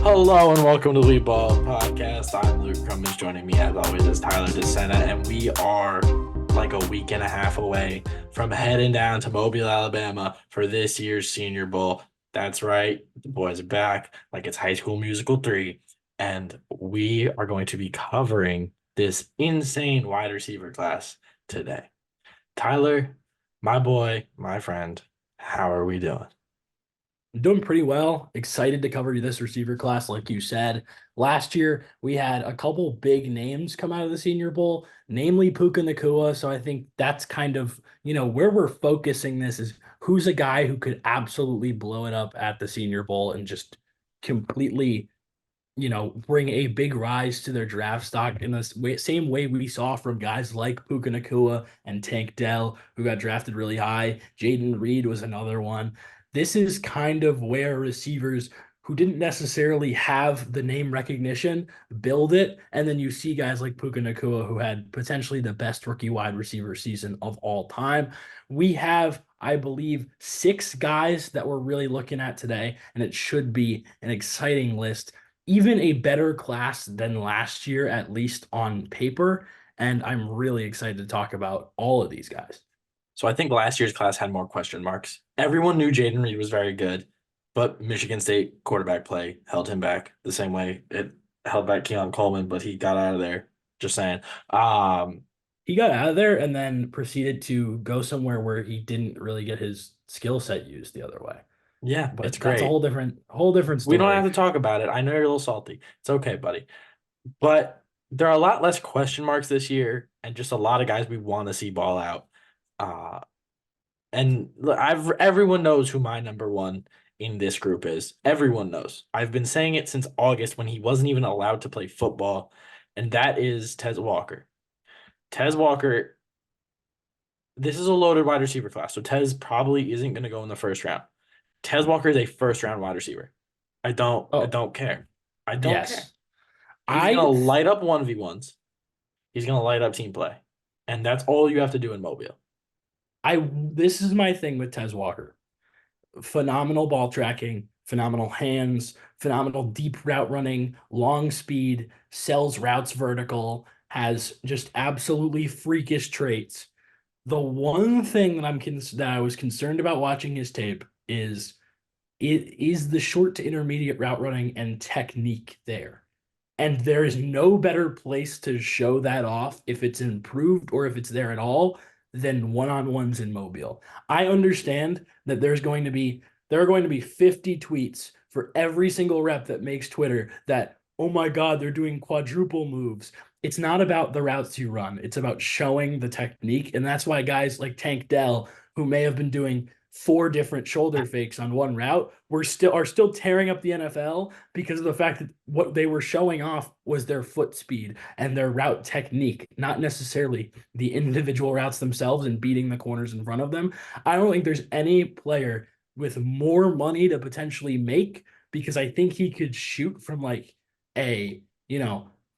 Hello and welcome to the Lead Ball Podcast. I'm Luke Cummins. Joining me as always is Tyler DeSena, and we are like a week and a half away from heading down to Mobile, Alabama for this year's Senior Bowl. That's right, the boys are back like it's High School Musical 3, and we are going to be covering this insane wide receiver class today. Tyler, my boy, my friend, how are we doing? Doing pretty well. Excited to cover this receiver class, like you said. Last year, we had a couple big names come out of the Senior Bowl, namely Puka Nakua. So I think that's kind of, where we're focusing this is who's a guy who could absolutely blow it up at the Senior Bowl and just completely, bring a big rise to their draft stock in the same way we saw from guys like Puka Nakua and Tank Dell, who got drafted really high. Jaden Reed was another one. This is kind of where receivers who didn't necessarily have the name recognition build it. And then you see guys like Puka Nakua, who had potentially the best rookie wide receiver season of all time. We have, I believe, six guys that we're really looking at today, and it should be an exciting list, even a better class than last year, at least on paper. And I'm really excited to talk about all of these guys. So I think last year's class had more question marks. Everyone knew Jaden Reed was very good, but Michigan State quarterback play held him back the same way it held back Keon Coleman, but he got out of there. Just saying. Um, He got out of there and then proceeded to go somewhere where he didn't really get his skill set used the other way. yeah, it's But that's a great. whole different We don't have story. to talk about it. I know you're a little salty. It's okay, buddy. But there are a lot less question marks this year and just a lot of guys we want to see ball out. Uh, And everyone knows who my number one in this group is. Everyone knows. I've been saying it since August when he wasn't even allowed to play football, and that is Tez Walker. Tez Walker, this is a loaded wide receiver class, so Tez probably isn't going to go in the first round. Tez Walker is a first round wide receiver. I Oh, don't care. I don't care. yes. He's gonna I light up 1v1s. He's gonna light up team play. And that's all you have to do in Mobile. I this is my thing with Tez Walker. Phenomenal ball tracking, phenomenal hands, phenomenal deep route running, long speed, sells routes vertical, has just absolutely freakish traits. The one thing that I was concerned about watching his tape is the short to intermediate route running and technique there. And there is no better place to show that off if it's improved or if it's there at all than one-on-ones in Mobile. I understand that there are going to be 50 tweets for every single rep that makes Twitter that, oh my God, they're doing quadruple moves. It's not about the routes you run. It's about showing the technique. And that's why guys like Tank Dell, who may have been doing four different shoulder fakes on one route, are still tearing up the NFL because of the fact that what they were showing off was their foot speed and their route technique, not necessarily the individual routes themselves and beating the corners in front of them. I don't think there's any player with more money to potentially make because I think he could shoot from like a,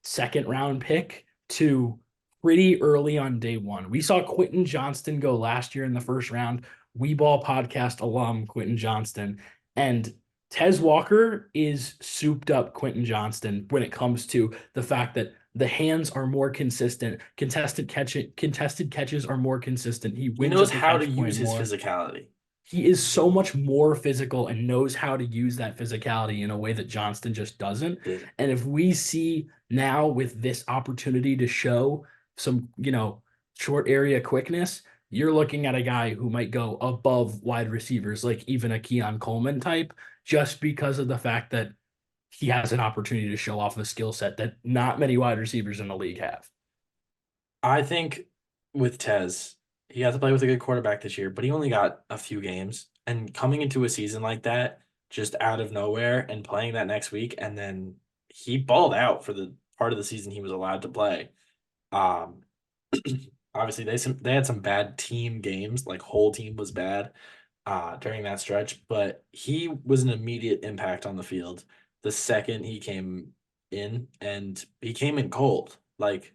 second round pick to pretty early on day one. We saw Quentin Johnston go last year in the first round. We Ball podcast alum Quentin Johnston, and Tez Walker is souped up Quentin Johnston when it comes to the fact that the hands are more consistent, contested catches are more consistent. He He wins knows at the how to catch point use his more. physicality. He is so much more physical and knows how to use that physicality in a way that Johnston just doesn't. Did And if we see now with this opportunity to show some, short area quickness, you're looking at a guy who might go above wide receivers, like even a Keon Coleman type, just because of the fact that he has an opportunity to show off a skill set that not many wide receivers in the league have. I think with Tez, he got to play with a good quarterback this year, but he only got a few games. And coming into a season like that, just out of nowhere and playing that next week, and then he balled out for the part of the season he was allowed to play. Um, Obviously they had some bad team games, like whole team was bad during that stretch, but he was an immediate impact on the field the second he came in, and he came in cold. Like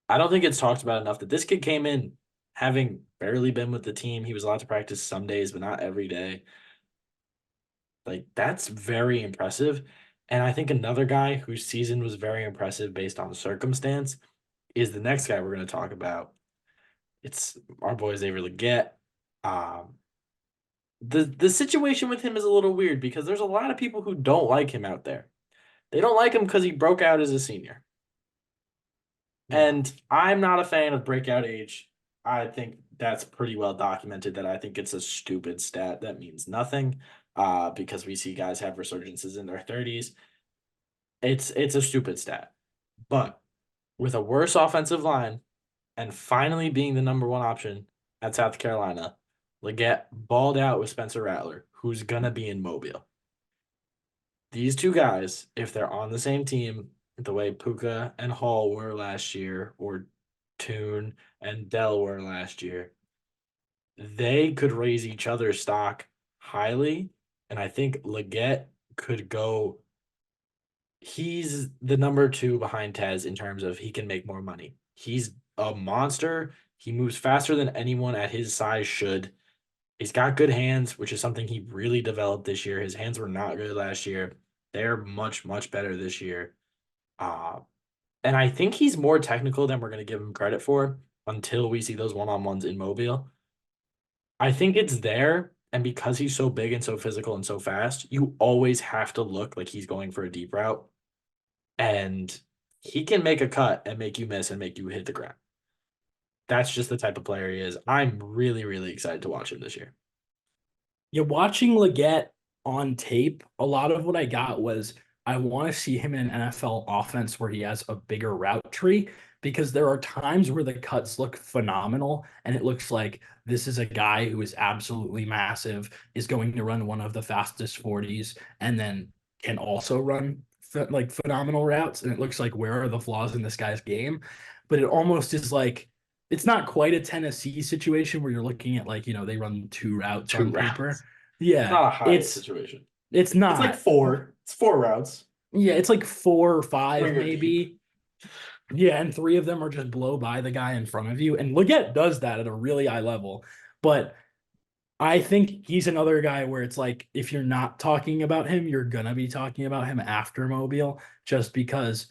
I don't think it's talked about enough that this kid came in having barely been with the team. He was allowed to practice some days, but not every day. Like that's very impressive. And I think another guy whose season was very impressive based on the circumstance is the next guy we're going to talk about. It's our boy Xavier Leggett. Um, the situation with him is a little weird because there's a lot of people who don't like him out there. They don't like him because he broke out as a senior. Yeah. And I'm not a fan of breakout age. I think that's pretty well documented that I think it's a stupid stat that means nothing because we see guys have resurgences in their 30s. It's a stupid stat. But with a worse offensive line and finally being the number one option at South Carolina, Leggett balled out with Spencer Rattler, who's gonna be in Mobile. These two guys, if they're on the same team, the way Puka and Hall were last year, or Toon and Dell were last year, they could raise each other's stock highly. And I think Leggett could go. He's the number two behind Tez in terms of he can make more money. He's a monster. He moves faster than anyone at his size should. He's got good hands, which is something he really developed this year. His hands were not good last year. They're much, much better this year. Uh, and I think he's more technical than we're going to give him credit for until we see those one-on-ones in Mobile. I think it's there. And because he's so big and so physical and so fast, you always have to look like he's going for a deep route. And he can make a cut and make you miss and make you hit the ground. That's just the type of player he is. I'm really, really excited to watch him this year. Yeah, watching Leggett on tape, a lot of what I got was I want to see him in an NFL offense where he has a bigger route tree because there are times where the cuts look phenomenal and it looks like this is a guy who is absolutely massive, is going to run one of the fastest 40s, and then can also run like phenomenal routes. And it looks like where are the flaws in this guy's game? But it almost is like it's not quite a Tennessee situation where you're looking at like, they run two routes Two on paper. rounds. It's Yeah, not a Hyatt situation. it's It's like not. four. It's four routes. Yeah, it's like four or five Three are deep. maybe. Yeah, and three of them are just blow by the guy in front of you. And Leggett does that at a really high level. But I think he's another guy where it's like if you're not talking about him, you're gonna be talking about him after Mobile, just because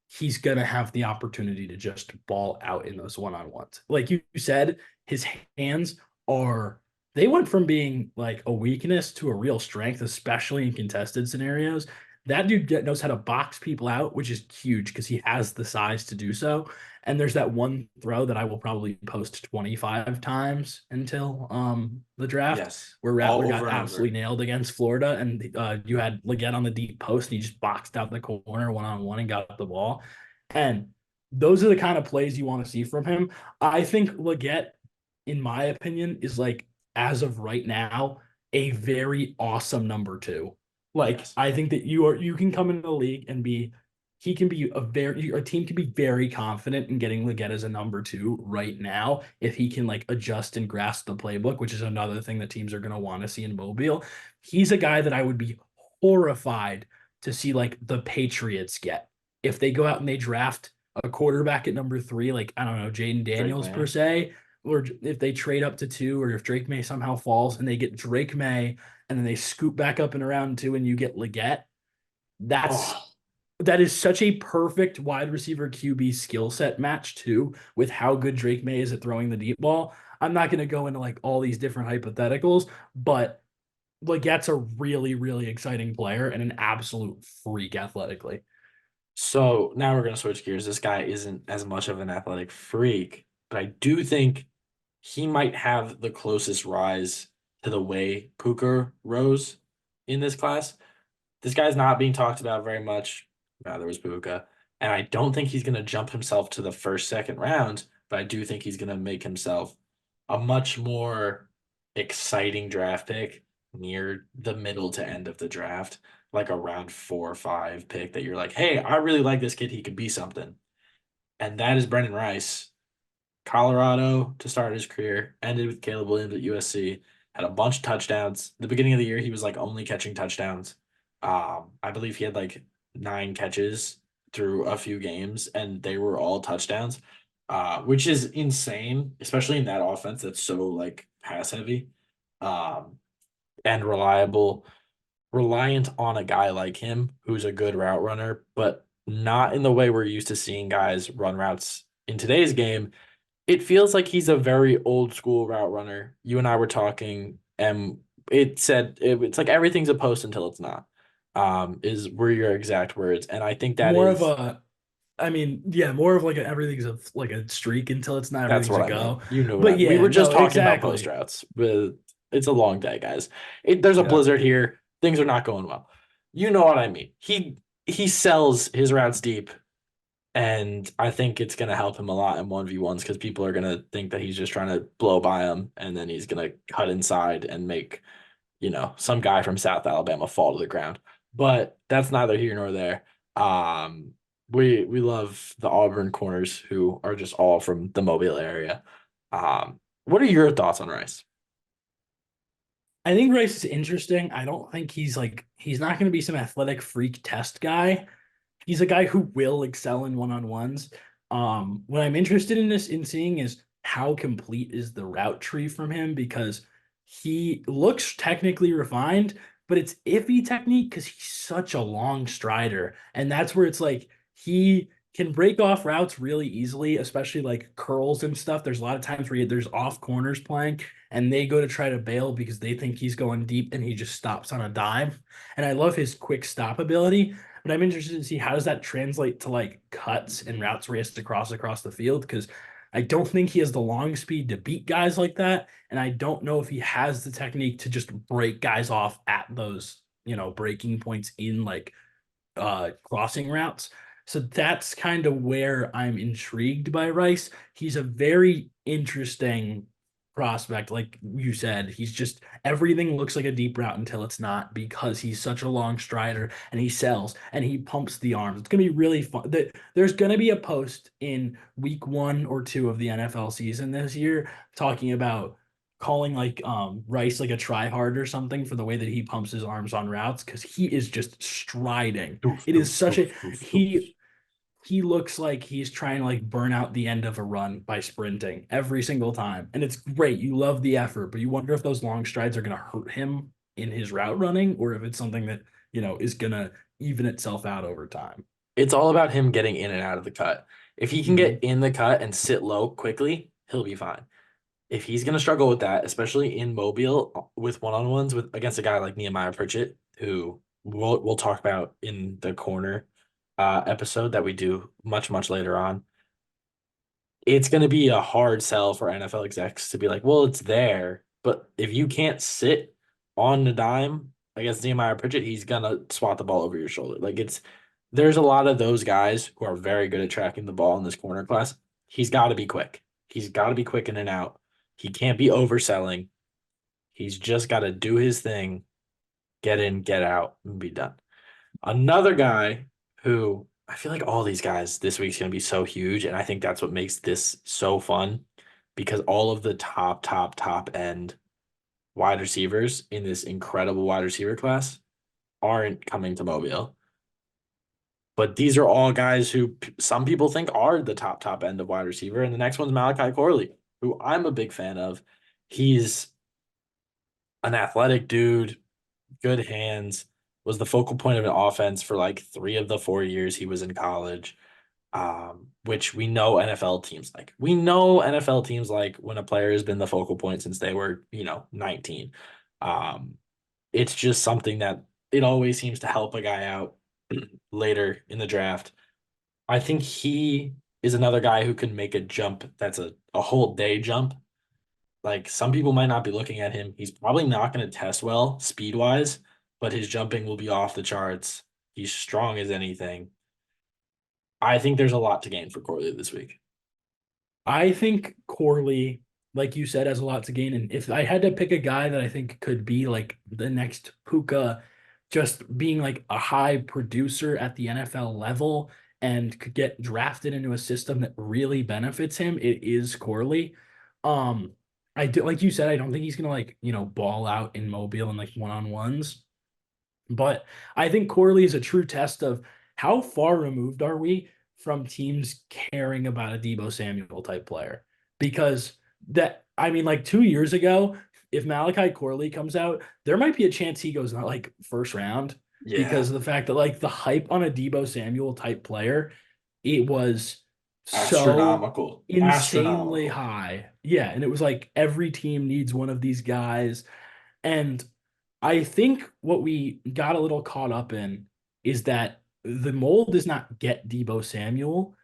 he's gonna have the opportunity to just ball out in those one-on-ones. Like you said, his hands are they went from being like a weakness to a real strength, especially in contested scenarios. That dude knows how to box people out, which is huge because he has the size to do so. And there's that one throw that I will probably post 25 times until the draft Yes. where Rattler All over got and absolutely over. nailed against Florida, and you had Leggett on the deep post, and he just boxed out the corner one-on-one and got the ball. And those are the kind of plays you want to see from him. I think Leggett, in my opinion, is like as of right now a very awesome number two. Like Yes. I think that you can come into the league and be he can be a team can be very confident in getting Leggett as a number two right now if he can like adjust and grasp the playbook, which is another thing that teams are going to want to see in Mobile. He's a guy that I would be horrified to see like the Patriots get if they go out and they draft a quarterback at number three, like I don't know, Jaden Drake Daniels per May. se, or if they trade up to two, or if Drake May somehow falls and they get Drake May and then they scoop back up in round two and you get Leggett, that's Oh, that is such a perfect wide receiver QB skill set match too, with how good Drake May is at throwing the deep ball. I'm not going to go into like all these different hypotheticals, but Leggett's a really, really exciting player and an absolute freak athletically. so now we're gonna switch gears. This guy isn't as much of an athletic freak, but I do think he might have the closest rise to the way Puka rose in this class. This guy's not being talked about very much. Rather was Puka. And I don't think he's gonna jump himself to the first, second round, but I do think he's gonna make himself a much more exciting draft pick near the middle to end of the draft, like a round 4 or 5 pick that you're like, hey, I really like this kid. He could be something. And that is Brendan Rice. Colorado to start his career, ended with Caleb Williams at USC, had a bunch of touchdowns. The beginning of the year, he was like only catching touchdowns. I believe he had like 9 catches through a few games, and they were all touchdowns, which is insane, especially in that offense that's so like pass heavy, um, and reliable. reliant on a guy like him who's a good route runner, but not in the way we're used to seeing guys run routes in today's game. It feels like he's a very old school route runner. You and I were talking, and it's like everything's a post until it's not. Were your exact words, and I think that More of is a, I mean, yeah, more of like everything's like a streak until it's not, that's everything's what a I meant. go. You knew what But we yeah, were just no, talking about post exactly. routes. But it's a long day, guys. There's a Yeah. blizzard here. Things are not going well. You know what I mean. He sells his routes deep. And I think it's going to help him a lot in 1v1s because people are going to think that he's just trying to blow by him and then he's going to cut inside and make, some guy from South Alabama fall to the ground. But that's neither here nor there. Um, we love the Auburn corners who are just all from the Mobile area. What are your thoughts on Rice? I think Rice is interesting. I don't think he's not going to be some athletic freak test guy. He's a guy who will excel in one-on-ones. What I'm interested in seeing is how complete is the route tree from him, because he looks technically refined, but it's iffy technique because he's such a long strider. And that's where it's like he can break off routes really easily, especially like curls and stuff. There's a lot of times where there's off corners playing and they go to try to bail because they think he's going deep and he just stops on a dime. And I love his quick stop ability, but I'm interested to see how does that translate to like cuts and routes where he has to cross across the field, because I don't think he has the long speed to beat guys like that, and I don't know if he has the technique to just break guys off at those breaking points in like crossing routes. So that's kind of where I'm intrigued by Rice. He's a very interesting prospect. Like you said, he's just everything looks like a deep route until it's not, because he's such a long strider and he sells and he pumps the arms. It's gonna be really fun. There's gonna be a post in week 1 or 2 of the NFL season this year talking about calling like Rice like a try hard or something for the way that he pumps his arms on routes, because he is just striding. Doof, It is doof, such a doof, doof, doof. he looks like he's trying to like burn out the end of a run by sprinting every single time. And it's great. You love the effort, but you wonder if those long strides are going to hurt him in his route running, or if it's something that, is going to even itself out over time. It's all about him getting in and out of the cut. If he can get Mhm. in the cut and sit low quickly, he'll be fine. If he's going to struggle with that, especially in Mobile with one-on-ones with against a guy like Nehemiah Pritchett, who we'll talk about in the corner episode that we do much later on, it's going to be a hard sell for NFL execs to be like, well, it's there, but if you can't sit on the dime against Nehemiah Pritchett, he's gonna swat the ball over your shoulder. Like there's a lot of those guys who are very good at tracking the ball in this corner class. He's got to be quick. He's got to be quick in and out. He can't be overselling. He's just got to do his thing, get in, get out, and be done. Another guy who I feel like all these guys this week's going to be so huge. And I think that's what makes this so fun because all of the top end wide receivers in this incredible wide receiver class aren't coming to Mobile. But these are all guys who some people think are the top end of wide receiver. And the next one's Malachi Corley, who I'm a big fan of. He's an athletic dude, good hands, was the focal point of an offense for like 3 of the 4 years he was in college. Which we know NFL teams like. We know NFL teams like when a player has been the focal point since they were, 19. Um, it's just something that it always seems to help a guy out later in the draft. I think he is another guy who can make a jump that's a whole day jump. Like some people might not be looking at him. He's probably not going to test well speed wise, but his jumping will be off the charts. He's strong as anything. I think there's a lot to gain for Corley this week. I think Corley, like you said, has a lot to gain. And if I had to pick a guy that I think could be like the next Puka, just being like a high producer at the NFL level and could get drafted into a system that really benefits him, it is Corley. Um, I do, like you said, I don't think he's gonna like, ball out in Mobile and like one-on-ones. But I think Corley is a true test of how far removed are we from teams caring about a Debo Samuel type player. Because I mean, like 2 years ago, if Malachi Corley comes out, there might be a chance he goes not like first round Yeah. because of the fact that like the hype on a Debo Samuel type player, it was so Astronomical. insanely Astronomical. high. Yeah, and it was like every team needs one of these guys. And I think what we got a little caught up in is that the mold does not get Debo Samuel.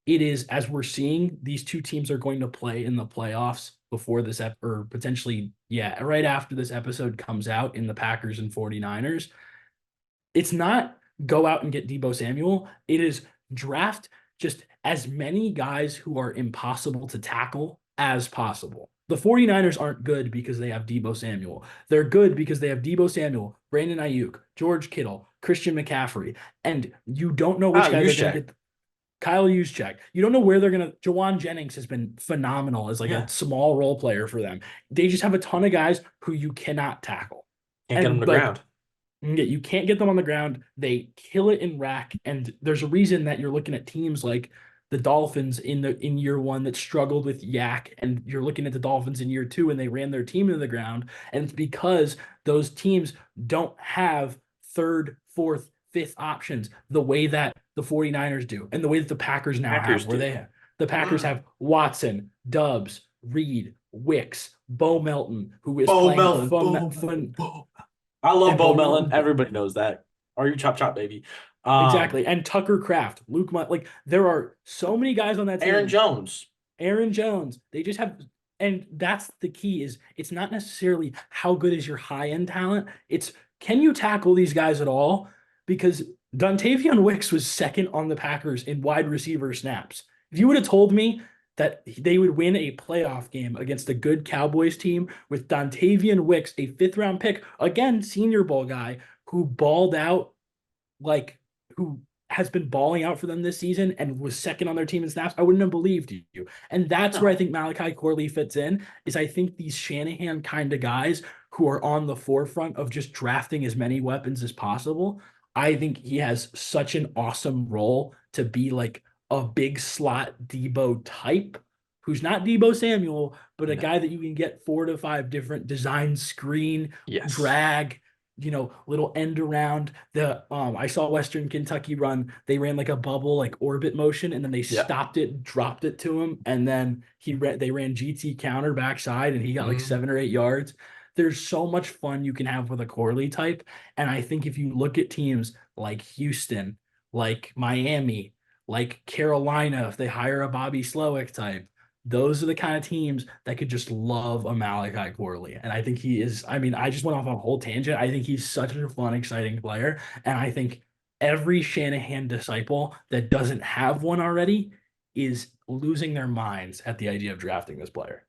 It is, as we're seeing, these two teams are going to play in the playoffs before this or potentially, yeah, right after this episode comes out in the Packers and 49ers. It's not go out and get Debo Samuel. It is draft just as many guys who are impossible to tackle as possible. The 49ers aren't good because they have Debo Samuel. They're good because they have Debo Samuel, Brandon Ayuk, George Kittle, Christian McCaffrey, and you don't know which Oh, guy use they're going to check. get. Kyle Juszczyk. You don't know where they're going to. Jawan Jennings has been phenomenal as like a Yeah. small role player for them. They just have a ton of guys who you cannot tackle. Can't get them And to like ground. you can't get them on the ground. They kill it in rack, and there's a reason that you're looking at teams like the Dolphins in year one that struggled with Yak, and you're looking at the Dolphins in year two, and they ran their team into the ground, and it's because those teams don't have third, fourth, fifth options the way that the 49ers do, and the way that the Packers now have, Packers where do. the Packers have Watson, Dubs, Reed, Wicks, Bo Melton, who is Bo playing Melon. fun, Bo Melon. fun Bo. I love and Bo Bo Melon. Melton. Everybody knows that. Are you chop chop baby? Um, Exactly. And Tucker Craft, like there are so many guys on that Aaron team. Jones. Aaron Jones, they just have, and that's the key is it's not necessarily how good is your high end talent. It's can you tackle these guys at all? Because Dontavian Wicks was second on the Packers in wide receiver snaps. If you would have told me that they would win a playoff game against a good Cowboys team with Dontavian Wicks, a fifth round pick, again, Senior Bowl guy who balled out like who has been balling out for them this season and was second on their team in snaps, I wouldn't have believed you. And that's where I No. think Malachi Corley fits in. Is I think these Shanahan kind of guys who are on the forefront of just drafting as many weapons as possible. I think he has such an awesome role to be like a big slot Debo type, who's not Debo Samuel, but a No. guy that you can get 4 to 5 different design, screen, Yes. drag, little end around. The I saw Western Kentucky run. They ran like a bubble, like orbit motion, and then they Yeah. stopped it, dropped it to him, and then they ran GT counter backside, and he got like Mm. 7 or 8 yards. There's so much fun you can have with a Corley type, and I think if you look at teams like Houston, like Miami, like Carolina, if they hire a Bobby Slowick type, those are the kind of teams that could just love a Malachi Corley. And I think he is, I mean, I just went off on a whole tangent. I think he's such a fun, exciting player. And I think every Shanahan disciple that doesn't have one already is losing their minds at the idea of drafting this player.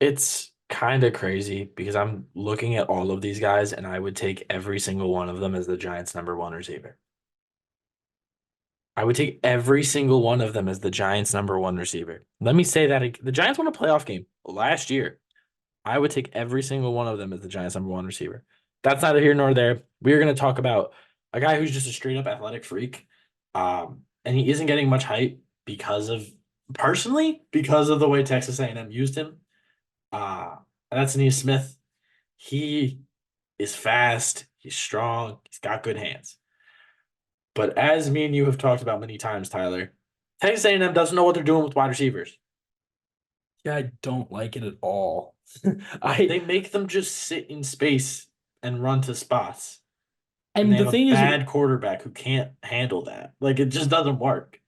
It's kind of crazy because I'm looking at all of these guys and I would take every single one of them as the Giants' number one receiver. I would take every single one of them as the Giants' number one receiver. Let me say that the Giants won a playoff game last year. I would take every single one of them as the Giants' number one receiver. That's neither here nor there. We are going to talk about a guy who's just a straight up athletic freak. And he isn't getting much hype because of the way Texas A&M used him. And that's Aeneas Smith. He is fast. He's strong. He's got good hands. But as me and you have talked about many times, Tyler, Texas A&M doesn't know what they're doing with wide receivers. Yeah, I don't like it at all. They I make them just sit in space and run to spots. And they and the have a thing is, bad quarterback who can't handle that. Like it just doesn't work.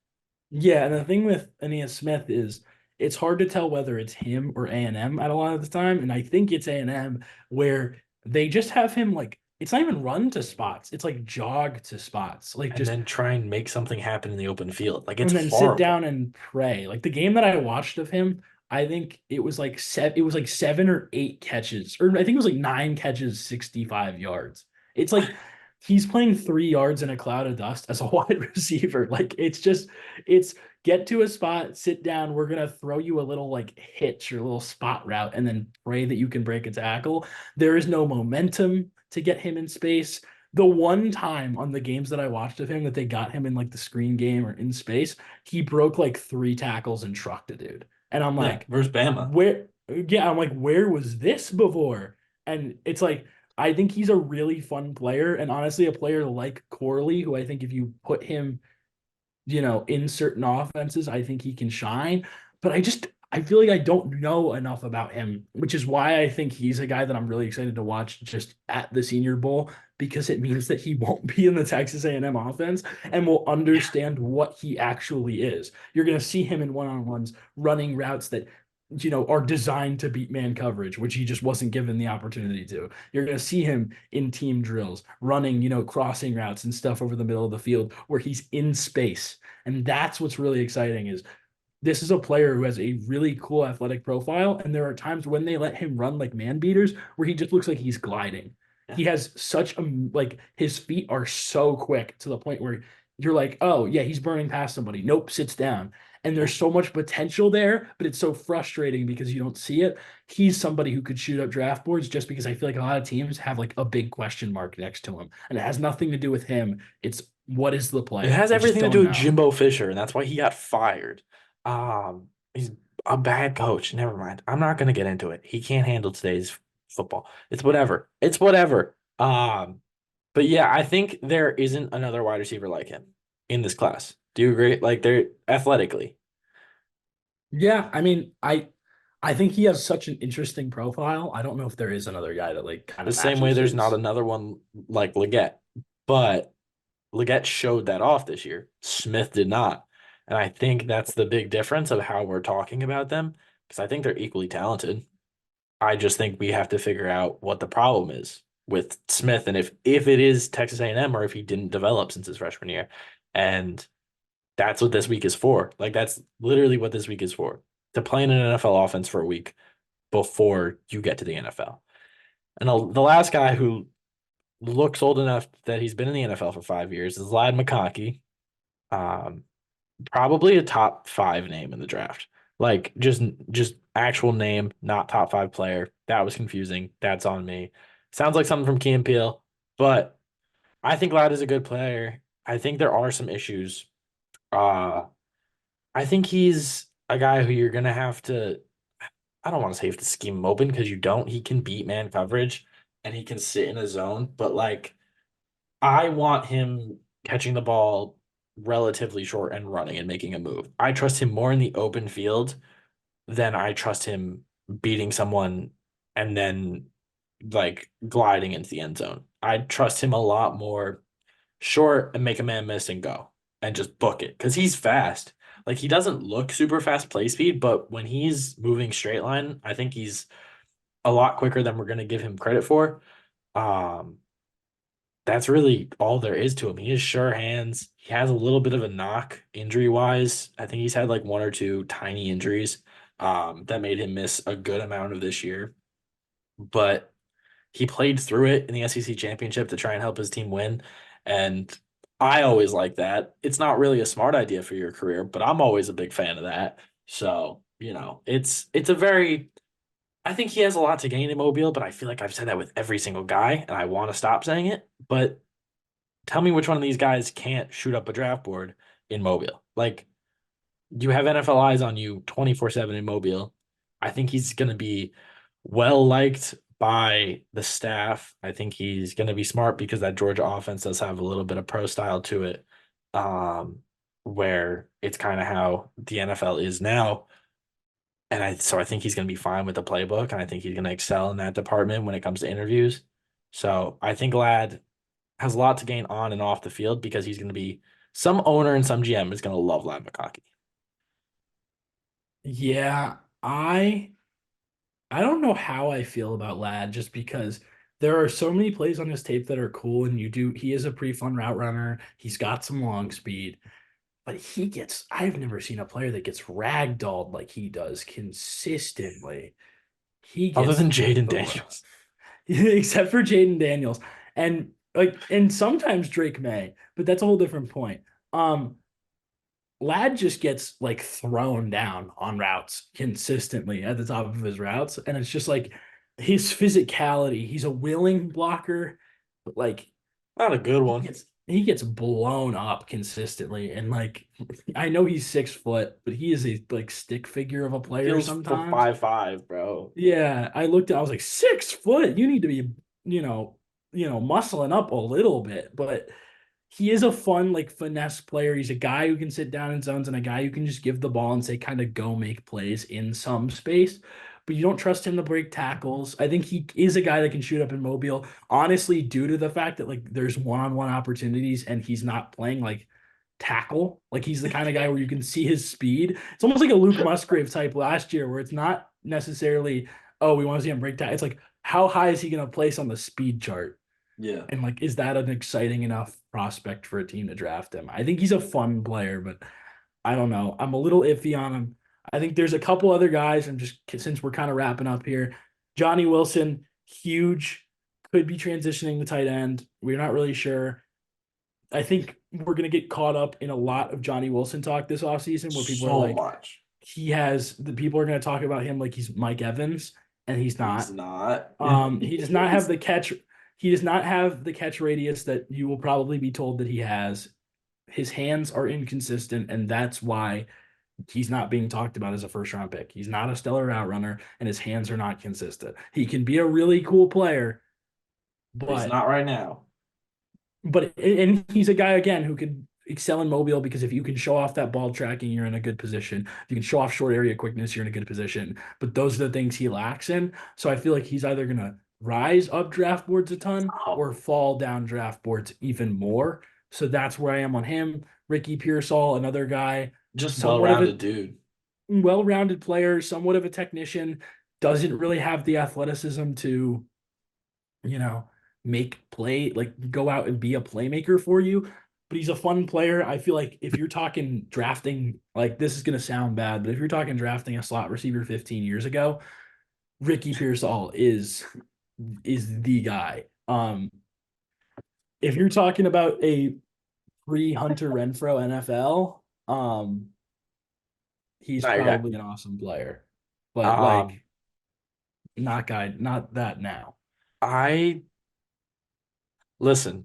yeah, and the thing with Aeneas Smith is it's hard to tell whether it's him or A&M at a lot of the time. And I think it's A&M where they just have him like it's not even run to spots. It's like jog to spots. Like And just then try and make something happen in the open field. Like it's and then sit horrible. down and pray. Like the game that I watched of him, I think it was like 7 or 8 catches, or I think it was like 9 catches, 65 yards. It's like he's playing 3 yards in a cloud of dust as a wide receiver. Like it's get to a spot, sit down. We're gonna throw you a little like hitch or a little spot route, and then pray that you can break a tackle. There is no momentum to get him in space. The one time on the games that I watched of him that they got him in like the screen game or in space, he broke like 3 tackles and trucked a dude. And I'm Yeah, like, versus Bama. where? yeah, I'm like, where was this before? And it's like, I think he's a really fun player. And honestly, a player like Corley, who I think if you put him, in certain offenses, I think he can shine. But I feel like I don't know enough about him, which is why I think he's a guy that I'm really excited to watch just at the Senior Bowl because it means that he won't be in the Texas A&M offense and will understand what he actually is. You're going to see him in one-on-ones running routes that are designed to beat man coverage, which he just wasn't given the opportunity to. You're going to see him in team drills, running, crossing routes and stuff over the middle of the field where he's in space. And that's what's really exciting is this is a player who has a really cool athletic profile. And there are times when they let him run like man beaters where he just looks like he's gliding. Yeah. He has such a, like, his feet are so quick to the point where you're like, oh, yeah, he's burning past somebody. Nope, sits down. And there's so much potential there, but it's so frustrating because you don't see it. He's somebody who could shoot up draft boards just because I feel like a lot of teams have like a big question mark next to him. And it has nothing to do with him. It's what is the It player? has I just everything to don't do with know. Jimbo Fisher, and that's why he got fired. He's a bad coach. Never mind. I'm not gonna get into it. He can't handle today's football. It's whatever. It's whatever. But yeah, I think there isn't another wide receiver like him in this class. Do you agree? Like they're athletically. Yeah, I mean, I think he has such an interesting profile. I don't know if there is another guy that like kind The of same way matches there's not his. another one like Leggett. But Leggett showed that off this year. Smith did not. And I think that's the big difference of how we're talking about them because I think they're equally talented. I just think we have to figure out what the problem is with Smith and if it is Texas A&M or if he didn't develop since his freshman year. And that's what this week is for. Like that's literally what this week is for. To play in an NFL offense for a week before you get to the NFL. And the last guy who looks old enough that he's been in the NFL for 5 years is Lad McConkey. Um, Probably a top five name in the draft. Like just actual name, not top five player. That was confusing. That's on me. Sounds like something from Key and Peele, but I think Lad is a good player. I think there are some issues. Uh, I think he's a guy who you're gonna have to. I don't want to say you have to scheme him open because you don't. He can beat man coverage and he can sit in a zone, but like I want him catching the ball relatively short and running and making a move. I trust him more in the open field than I trust him beating someone and then like gliding into the end zone. I trust him a lot more short and make a man miss and go and just book it because he's fast. Like he doesn't look super fast play speed, but when he's moving straight line, I think he's a lot quicker than we're going to give him credit for. Um, that's really all there is to him. He has sure hands. He has a little bit of a knock injury wise. I think he's had like one or two tiny injuries that made him miss a good amount of this year. But he played through it in the SEC championship to try and help his team win. And I always like that. It's not really a smart idea for your career, but I'm always a big fan of that. So, it's a very I think he has a lot to gain in Mobile, but I feel like I've said that with every single guy, and I want to stop saying it. But tell me which one of these guys can't shoot up a draft board in Mobile. Like you have NFL eyes on you 24/7 in Mobile. I think he's going to be well liked by the staff. I think he's going to be smart because that Georgia offense does have a little bit of pro style to it, um, where it's kind of how the NFL is now. And I think he's going to be fine with the playbook, and I think he's going to excel in that department when it comes to interviews. So I think Lad has a lot to gain on and off the field because he's going to be some owner and some GM is going to love Lad McConkey. Yeah, I don't know how I feel about Lad just because there are so many plays on his tape that are cool and he is a pretty fun route runner. He's got some long speed, but I've never seen a player that gets ragdolled like he does consistently. He Other gets than Jaden thrown, Daniels. except for Jaden Daniels and sometimes Drake May, but that's a whole different point. Um, Lad just gets like thrown down on routes consistently at the top of his routes. And it's just like his physicality. He's a willing blocker, but like Not a good he one. gets he gets blown up consistently. And like, I know he's 6 foot, but he is a like stick figure of a player Feels sometimes. 5'5", bro. Yeah, I looked at, I was like, 6 foot. You need to be, you know, muscling up a little bit. But he is a fun, like finesse player. He's a guy who can sit down in zones and a guy who can just give the ball and say, kind of go make plays in some space. But you don't trust him to break tackles. I think he is a guy that can shoot up in Mobile, honestly, due to the fact that like there's one-on-one opportunities and he's not playing like tackle. Like he's the kind of guy where you can see his speed. It's almost like a Luke Musgrave type last year, where it's not necessarily, oh, we want to see him break tackle. It's like, how high is he going to place on the speed chart? Yeah. And like, is that an exciting enough prospect for a team to draft him? I think he's a fun player, but I don't know. I'm a little iffy on him. I think there's a couple other guys. I'm just, since we're kind of wrapping up here, Johnny Wilson, huge, could be transitioning the tight end. We're not really sure. I think we're going to get caught up in a lot of Johnny Wilson talk this offseason where people are So like, much. the people are going to talk about him like he's Mike Evans, and he's He's not. not. He does not have He's the catch. He does not have the catch radius that you will probably be told that he has. His hands are inconsistent, and that's why he's not being talked about as a first round pick. He's not a stellar route runner, and his hands are not consistent. He can be a really cool player, but he's but not right now. and he's a guy again who could excel in mobile, because if you can show off that ball tracking, you're in a good position. If you can show off short area quickness, you're in a good position. But those are the things he lacks in. So I feel like he's either gonna rise up draft boards a ton Oh, or fall down draft boards even more. So that's where I am on him. Ricky Pearsall, another guy, just somewhat of a well-rounded dude. well-rounded player, somewhat of a technician, doesn't really have the athleticism to, you know, make play, like go out and be a playmaker for you. But he's a fun player. I feel like if you're talking drafting, like this is gonna sound bad, but if you're talking drafting a slot receiver 15 years ago, Ricky Pearsall is the guy. If you're talking about a pre-Hunter Renfro NFL, he's Not your guy. probably an awesome player. But Um, like not that now. I listen.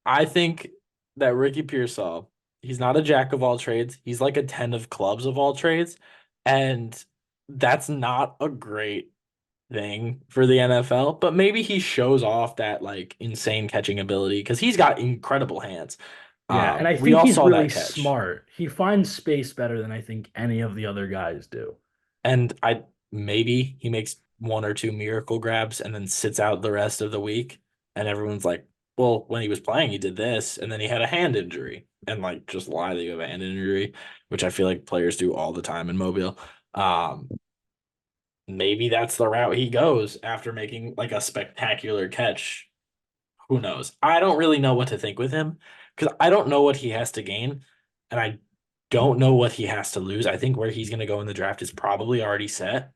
I think that Ricky Pearsall, he's not a jack of all trades. He's like a 10 of clubs of all trades. And that's not a great thing for the NFL, but maybe he shows off that like insane catching ability because he's got incredible hands. Yeah, and I We think all he's saw really that catch. smart. He finds space better than I think any of the other guys do. And I maybe he makes one or two miracle grabs and then sits out the rest of the week. And everyone's like, well, when he was playing, he did this, and then he had a hand injury. And like just lie that you have a hand injury, which I feel like players do all the time in Mobile. Um, Maybe that's the route he goes after making like a spectacular catch. Who knows? I don't really know what to think with him because I don't know what he has to gain, and I don't know what he has to lose. I think where he's going to go in the draft is probably already set.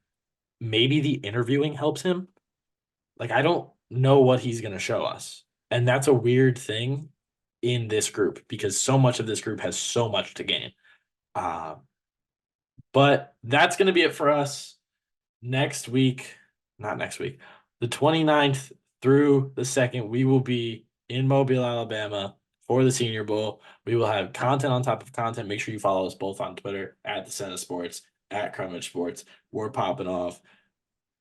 Maybe the interviewing helps him. Like, I don't know what he's going to show us. And that's a weird thing in this group because so much of this group has so much to gain. Uh, but that's going to be it for us next week. Not next week. The 29th through the 2nd, we will be in Mobile, Alabama for the Senior Bowl. We will have content on top of content. Make sure you follow us both on Twitter at the Senate Sports, at Crummage Sports. We're popping off.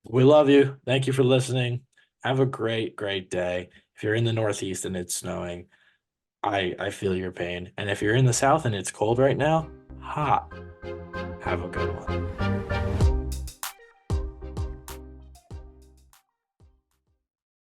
We love you. Thank you for listening. Have a great, great day. If you're in the Northeast and it's snowing, I feel your pain. And if you're in the South and it's cold right now, hot. Have a good one.